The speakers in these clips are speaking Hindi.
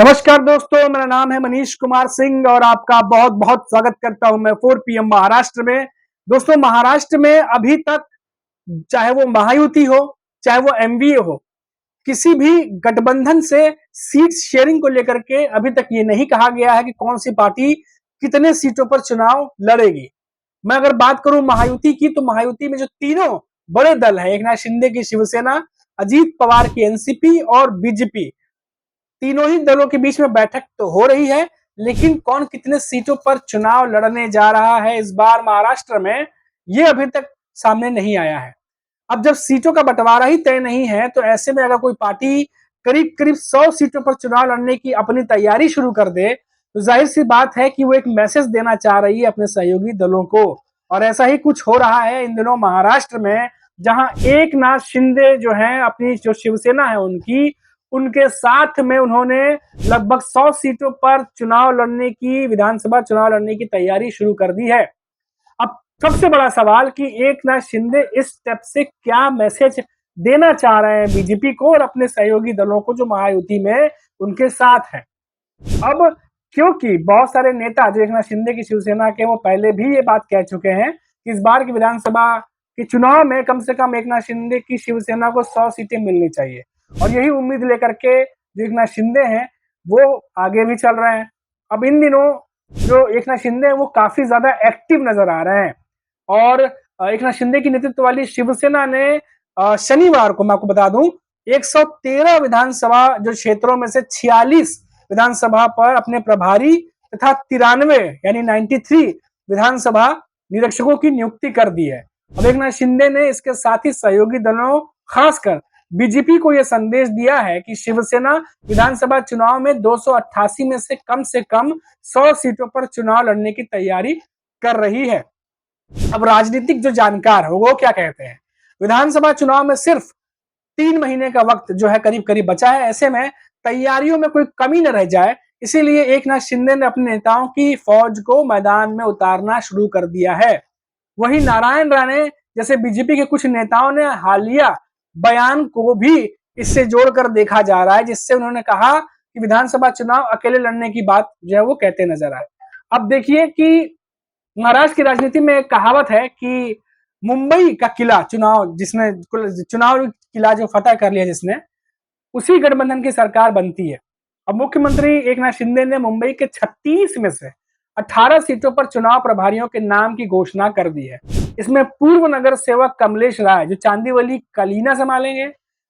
नमस्कार दोस्तों, मेरा नाम है मनीष कुमार सिंह और आपका बहुत बहुत स्वागत करता हूं मैं 4 PM महाराष्ट्र में। दोस्तों, महाराष्ट्र में अभी तक चाहे वो महायुति हो, चाहे वो एमवीए हो, किसी भी गठबंधन से सीट शेयरिंग को लेकर के अभी तक ये नहीं कहा गया है कि कौन सी पार्टी कितने सीटों पर चुनाव लड़ेगी। मैं अगर बात करूं महायुति की, तो महायुति में जो तीनों बड़े दल हैं, एकनाथ शिंदे की शिवसेना, अजीत पवार की एनसीपी और बीजेपी, तीनों ही दलों के बीच में बैठक तो हो रही है, लेकिन कौन कितने सीटों पर चुनाव लड़ने जा रहा है इस बार महाराष्ट्र में, ये अभी तक सामने नहीं आया है। अब जब सीटों का बंटवारा ही तय नहीं है, तो ऐसे में अगर कोई पार्टी करीब करीब 100 सीटों पर चुनाव लड़ने की अपनी तैयारी शुरू कर दे, तो जाहिर सी बात है कि वो एक मैसेज देना चाह रही है अपने सहयोगी दलों को। और ऐसा ही कुछ हो रहा है इन दिनों महाराष्ट्र में, जहां एकनाथ शिंदे जो है अपनी जो शिवसेना है उनकी, उनके साथ में उन्होंने लगभग 100 सीटों पर चुनाव लड़ने की, विधानसभा चुनाव लड़ने की तैयारी शुरू कर दी है। अब सबसे बड़ा सवाल कि एकनाथ शिंदे इस स्टेप से क्या मैसेज देना चाह रहे हैं बीजेपी को और अपने सहयोगी दलों को जो महायुति में उनके साथ है। अब क्योंकि बहुत सारे नेता जो एकनाथ शिंदे की शिवसेना के, वो पहले भी ये बात कह चुके हैं कि इस बार की विधानसभा के चुनाव में कम से कम एकनाथ शिंदे की शिवसेना को 100 सीटें मिलनी चाहिए, और यही उम्मीद लेकर के जो एकनाथ शिंदे हैं वो आगे भी चल रहे हैं। अब इन दिनों जो एकनाथ शिंदे हैं वो काफी ज्यादा एक्टिव नजर आ रहे हैं, और एकनाथ शिंदे की नेतृत्व वाली शिवसेना ने शनिवार को, मैं आपको बता दूं, 113 विधानसभा जो क्षेत्रों में से 46 विधानसभा पर अपने प्रभारी तथा 93 यानी 93 विधानसभा निरीक्षकों की नियुक्ति कर दी है। अब एकनाथ शिंदे ने इसके साथ ही सहयोगी दलों, खासकर बीजेपी को यह संदेश दिया है कि शिवसेना विधानसभा चुनाव में 288 में से कम 100 सीटों पर चुनाव लड़ने की तैयारी कर रही है। अब राजनीतिक जो जानकार है वो क्या कहते हैं, विधानसभा चुनाव में सिर्फ 3 महीने का वक्त जो है करीब करीब बचा है, ऐसे में तैयारियों में कोई कमी न रह जाए, इसीलिए एकनाथ शिंदे ने अपने नेताओं की फौज को मैदान में उतारना शुरू कर दिया है। वहीं नारायण राणे जैसे बीजेपी के कुछ नेताओं ने हालिया बयान को भी इससे जोड़कर देखा जा रहा है, जिससे उन्होंने कहा कि विधानसभा चुनाव अकेले लड़ने की बात जो है वो कहते नजर आए। अब देखिए कि महाराष्ट्र की राजनीति में एक कहावत है कि मुंबई का किला चुनाव, जिसने चुनाव किला जो फतह कर लिया जिसने, उसी गठबंधन की सरकार बनती है। अब मुख्यमंत्री एकनाथ शिंदे ने मुंबई के 36 में से 18 सीटों पर चुनाव प्रभारियों के नाम की घोषणा कर दी है। इसमें पूर्व नगर सेवक कमलेश राय जो चांदीवली कलीना संभालेंगे,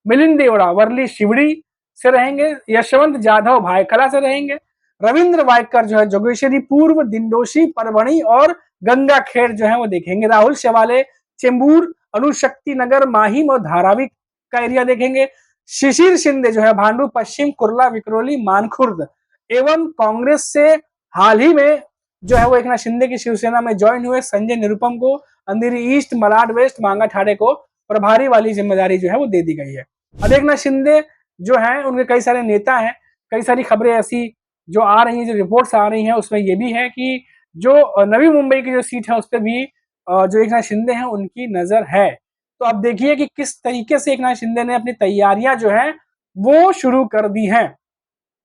मिलिंद देवड़ा वर्ली शिवड़ी से रहेंगे, यशवंत जाधव भायखला से रहेंगे, रविंद्र वायकर जो है जोगेश्वरी पूर्व, दिंडोशी, परभणी और गंगा खेड़ जो है वो देखेंगे, राहुल शेवाले चेंबूर, अणुशक्ति नगर, माहिम और धारावी का एरिया देखेंगे, शिशिर शिंदे जो है भांडू पश्चिम, कुर्ला, विक्रोली, मानखुर्द, एवं कांग्रेस से हाल ही में जो है वो एकनाथ शिंदे की शिवसेना में ज्वाइन हुए संजय निरुपम को अंधेरी ईस्ट, मलाड वेस्ट, मांगा ठाणे को प्रभारी वाली जिम्मेदारी जो है वो दे दी गई है। अब एकनाथ शिंदे जो है उनके कई सारे नेता हैं, कई सारी खबरें ऐसी जो आ रही हैं, जो रिपोर्ट्स आ रही हैं, उसमें ये भी है कि जो नवी मुंबई की जो सीट है उस पर भी जो एकनाथ शिंदे हैं उनकी नजर है। तो अब देखिए कि किस तरीके से एकनाथ शिंदे ने अपनी तैयारियां जो है वो शुरू कर दी हैं।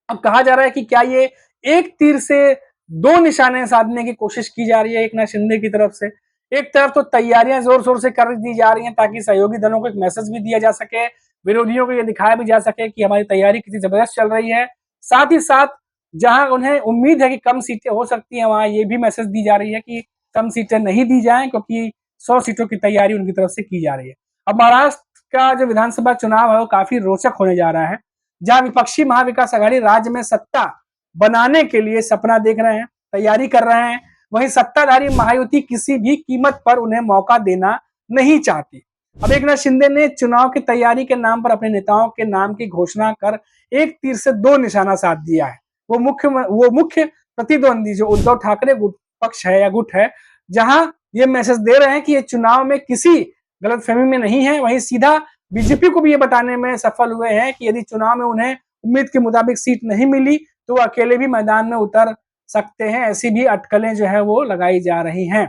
अब कहा जा रहा है कि क्या ये एक तीर से दो निशाने साधने की कोशिश की जा रही है एकनाथ शिंदे की तरफ से। एक तरफ तो तैयारियां जोर शोर से कर दी जा रही हैं ताकि सहयोगी दलों को एक मैसेज भी दिया जा सके, विरोधियों को ये दिखाया भी जा सके कि हमारी तैयारी कितनी जबरदस्त चल रही है। साथ ही साथ जहां उन्हें उम्मीद है कि कम सीटें हो सकती हैं, वहां ये भी मैसेज दी जा रही है कि कम सीटें नहीं दी जाएं, क्योंकि 100 सीटों की तैयारी उनकी तरफ से की जा रही है। अब महाराष्ट्र का जो विधानसभा चुनाव है वो काफी रोचक होने जा रहा है, जहां विपक्षी महाविकास आघाड़ी राज्य में सत्ता बनाने के लिए सपना देख रहे हैं, तैयारी कर रहे हैं, वहीं सत्ताधारी महायुति किसी भी कीमत पर उन्हें मौका देना नहीं चाहती। अब एकनाथ शिंदे ने चुनाव की तैयारी के नाम पर अपने नेताओं के नाम की घोषणा कर एक तीर से दो निशाना साध दिया है। वो मुख्य प्रतिद्वंदी जो उद्धव ठाकरे पक्ष है या गुट है, जहां ये मैसेज दे रहे हैं कि ये चुनाव में किसी गलतफहमी में नहीं है, वहीं सीधा बीजेपी को भी ये बताने में सफल हुए हैं कि यदि चुनाव में उन्हें उम्मीद के मुताबिक सीट नहीं मिली तो वो अकेले भी मैदान में उतर सकते हैं, ऐसी भी अटकलें जो है वो लगाई जा रही हैं।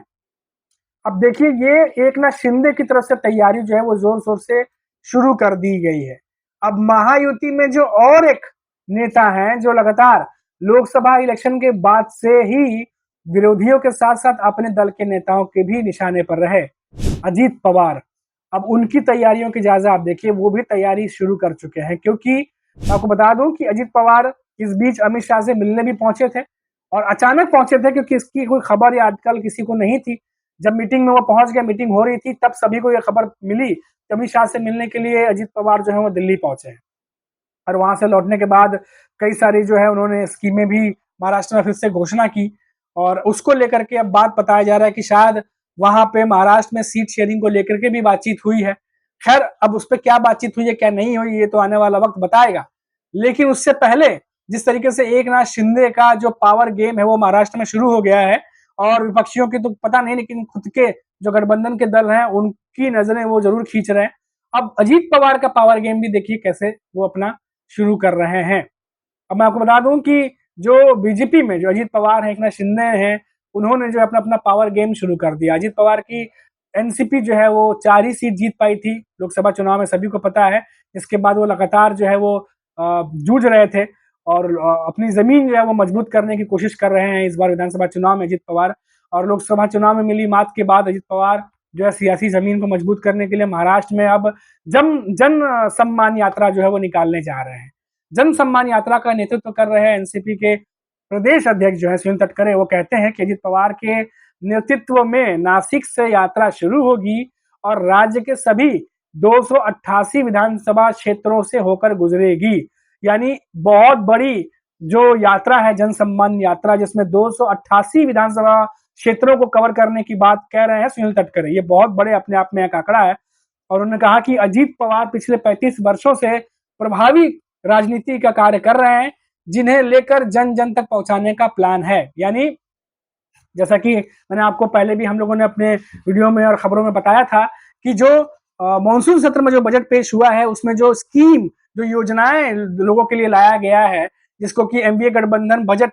अब देखिए ये एकनाथ शिंदे की तरफ से तैयारी जो है वो जोर शोर से शुरू कर दी गई है। अब महायुति में जो और एक नेता हैं जो लगातार लोकसभा इलेक्शन के बाद से ही विरोधियों के साथ साथ अपने दल के नेताओं के भी निशाने पर रहे। अजीत पवार, अब उनकी तैयारियों की जायजा आप देखिए, वो भी तैयारी शुरू कर चुके हैं, क्योंकि मैं आपको बता दूं कि अजीत पवार इस बीच अमित शाह से मिलने भी पहुंचे थे और अचानक पहुंचे थे, क्योंकि इसकी कोई खबर या अटकल किसी को नहीं थी। जब मीटिंग में वो पहुंच गया, मीटिंग हो रही थी, तब सभी को यह खबर मिली कि अमित शाह से मिलने के लिए अजीत पवार जो है वो दिल्ली पहुंचे हैं। और वहां से लौटने के बाद कई सारी जो है उन्होंने स्कीमें भी महाराष्ट्र में फिर से घोषणा की, और उसको लेकर के अब बात बताया जा रहा है कि शायद वहां पे महाराष्ट्र में सीट शेयरिंग को लेकर के भी बातचीत हुई है। खैर, अब उस पर क्या बातचीत हुई है क्या नहीं हुई, ये तो आने वाला वक्त बताएगा। लेकिन उससे पहले जिस तरीके से एकनाथ शिंदे का जो पावर गेम है वो महाराष्ट्र में शुरू हो गया है, और विपक्षियों की तो पता नहीं, लेकिन खुद के जो गठबंधन के दल हैं उनकी नजरें वो जरूर खींच रहे हैं। अब अजीत पवार का पावर गेम भी देखिए कैसे वो अपना शुरू कर रहे हैं। अब मैं आपको बता दूं कि जो बीजेपी में जो अजीत पवार हैं, एकनाथ शिंदे हैं, उन्होंने जो अपना अपना पावर गेम शुरू कर दिया। अजीत पवार की एनसीपी जो है वो 4 ही सीट जीत पाई थी लोकसभा चुनाव में, सभी को पता है। इसके बाद वो लगातार जो है वो जूझ रहे थे और अपनी जमीन जो है वो मजबूत करने की कोशिश कर रहे हैं इस बार विधानसभा चुनाव में अजीत पवार। और लोकसभा चुनाव में मिली मात के बाद अजीत पवार जो है सियासी जमीन को मजबूत करने के लिए महाराष्ट्र में अब जन सम्मान यात्रा जो है वो निकालने जा रहे हैं। जन सम्मान यात्रा का नेतृत्व कर रहे हैं एनसीपी के प्रदेश अध्यक्ष जो है सुनील तटकरे। वो कहते हैं कि अजित पवार के नेतृत्व में नासिक से यात्रा शुरू होगी और राज्य के सभी 288 विधानसभा क्षेत्रों से होकर गुजरेगी। यानी बहुत बड़ी जो यात्रा है जन सम्मान यात्रा, जिसमें 288 विधानसभा क्षेत्रों को कवर करने की बात कह रहे हैं सुनील तटकरे। ये बहुत बड़े अपने आप में एक आंकड़ा है। और उन्होंने कहा कि अजीत पवार पिछले 35 वर्षों से प्रभावी राजनीति का कार्य कर रहे हैं, जिन्हें लेकर जन जन तक पहुंचाने का प्लान है। यानी जैसा कि मैंने आपको पहले भी हम लोगों ने अपने वीडियो में और खबरों में बताया था कि जो मानसून सत्र में जो बजट पेश हुआ है उसमें जो स्कीम, जो योजनाएं लोगों के लिए लाया गया है, जिसको कि एनडीए गठबंधन बजट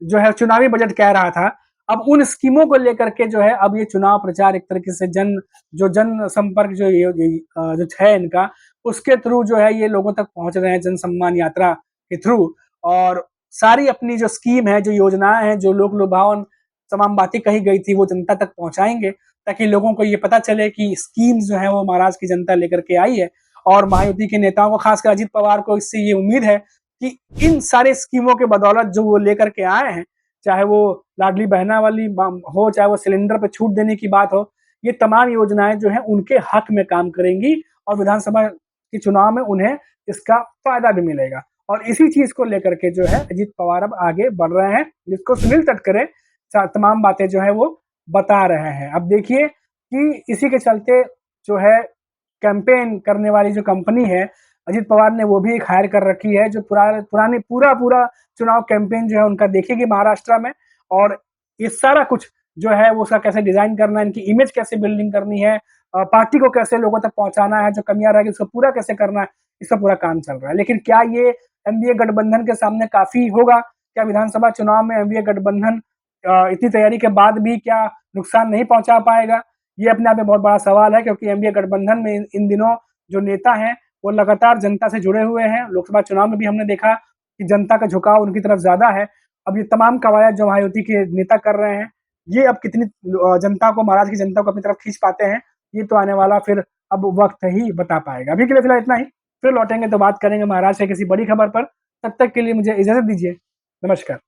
जो है चुनावी बजट कह रहा था, अब उन स्कीमों को लेकर के जो है अब ये चुनाव प्रचार एक तरीके से जन संपर्क जो है इनका, उसके थ्रू जो है ये लोगों तक पहुंच रहे हैं जन सम्मान यात्रा के थ्रू। और सारी अपनी जो स्कीम है, जो योजनाएं हैं, जो लोक लुभावन तमाम बातें कही गई थी वो जनता तक पहुंचाएंगे, ताकि लोगों को ये पता चले कि स्कीम्स जो है वो महाराष्ट्र की जनता लेकर के आई है। और महायुति के नेताओं को, खासकर अजीत पवार को, इससे ये उम्मीद है कि इन सारे स्कीमों के बदौलत जो वो लेकर के आए हैं, चाहे वो लाडली बहना वाली हो, चाहे वो सिलेंडर पर छूट देने की बात हो, ये तमाम योजनाएं जो है उनके हक में काम करेंगी और विधानसभा के चुनाव में उन्हें इसका फायदा भी मिलेगा। और इसी चीज को लेकर के जो है अजीत पवार अब आगे बढ़ रहे हैं, जिसको सुनील तटकरे तमाम बातें जो है वो बता रहे हैं। अब देखिए कि इसी के चलते जो है कैंपेन करने वाली जो कंपनी है अजीत पवार ने, वो भी एक हायर कर रखी है, जो पूरा चुनाव कैंपेन जो है उनका देखेगी महाराष्ट्र में। और ये सारा कुछ जो है वो उसका कैसे डिजाइन करना है, इनकी इमेज कैसे बिल्डिंग करनी है, पार्टी को कैसे लोगों तक पहुंचाना है, जो कमियां रहेगी उसको पूरा कैसे करना है, इसका पूरा काम चल रहा है। लेकिन क्या ये एनडीए गठबंधन के सामने काफी होगा? क्या विधानसभा चुनाव में एनडीए गठबंधन इतनी तैयारी के बाद भी क्या नुकसान नहीं पहुंचा पाएगा? ये अपने आप में बहुत बड़ा सवाल है, क्योंकि एनडीए गठबंधन में इन दिनों जो नेता हैं वो लगातार जनता से जुड़े हुए हैं। लोकसभा चुनाव में भी हमने देखा कि जनता का झुकाव उनकी तरफ ज्यादा है। अब ये तमाम कवायद जो महायुति के नेता कर रहे हैं, ये अब कितनी जनता को, महाराष्ट्र की जनता को अपनी तरफ खींच पाते हैं, ये तो आने वाला फिर अब वक्त ही बता पाएगा। अभी के लिए फिलहाल इतना ही, फिर लौटेंगे तो बात करेंगे महाराष्ट्र से किसी बड़ी खबर पर। तब तक के लिए मुझे इजाजत दीजिए। नमस्कार।